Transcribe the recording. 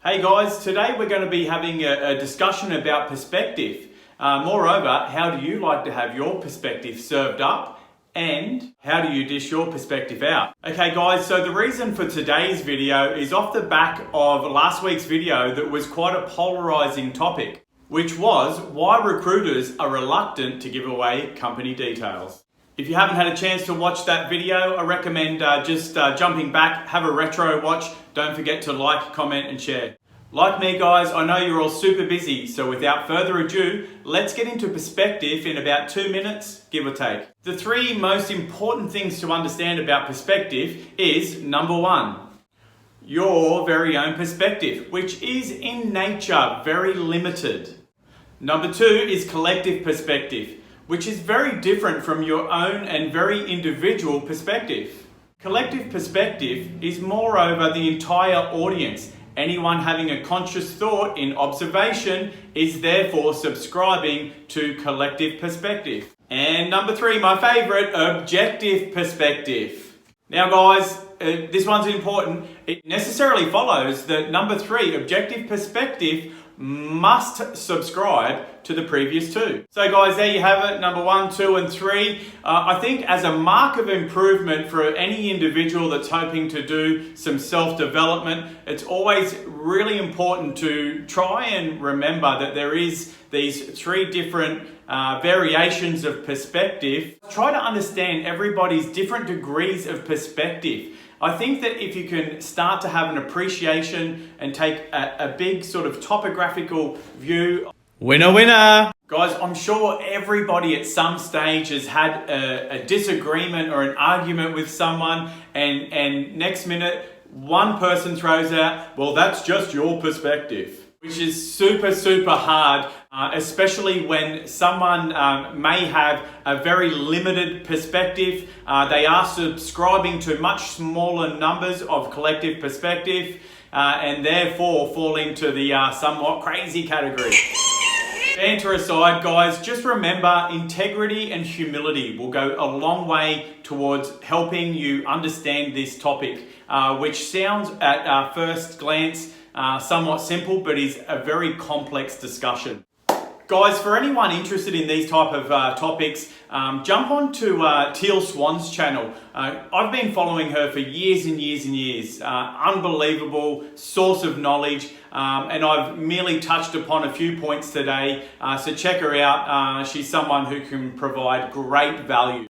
Hey guys, today we're going to be having a discussion about perspective. Moreover, how do you like to have your perspective served up and how do you dish your perspective out? Okay guys, so the reason for today's video is off the back of last week's video that was quite a polarizing topic, which was why recruiters are reluctant to give away company details. If you haven't had a chance to watch that video, I recommend just jumping back, have a retro watch. Don't forget to like, comment and share. Like me guys, I know you're all super busy, so without further ado, let's get into perspective in about 2 minutes, give or take. The three most important things to understand about perspective is number one, your very own perspective, which is in nature very limited. Number two is collective perspective, which is very different from your own and very individual perspective. Collective perspective is moreover the entire audience. Anyone having a conscious thought in observation is therefore subscribing to collective perspective. And number three, my favorite, objective perspective. Now guys, this one's important. It necessarily follows that number three, objective perspective, must subscribe to the previous two. So guys, there you have it, number 1, 2 and 3. I think as a mark of improvement for any individual that's hoping to do some self-development, it's always really important to try and remember that there is these three different variations of perspective. Try to understand everybody's different degrees of perspective. I think that if you can start to have an appreciation and take a big sort of topographical view. Winner, winner! Guys, I'm sure everybody at some stage has had a disagreement or an argument with someone and next minute one person throws out, well, that's just your perspective. Which is super, super hard, especially when someone may have a very limited perspective. They are subscribing to much smaller numbers of collective perspective and therefore fall into the somewhat crazy category. Banter aside, guys, just remember integrity and humility will go a long way towards helping you understand this topic, which sounds at first glance somewhat simple, but is a very complex discussion. Guys, for anyone interested in these type of topics, jump on to Teal Swan's channel. I've been following her for years and years and years. Unbelievable source of knowledge, and I've merely touched upon a few points today, so check her out. She's someone who can provide great value.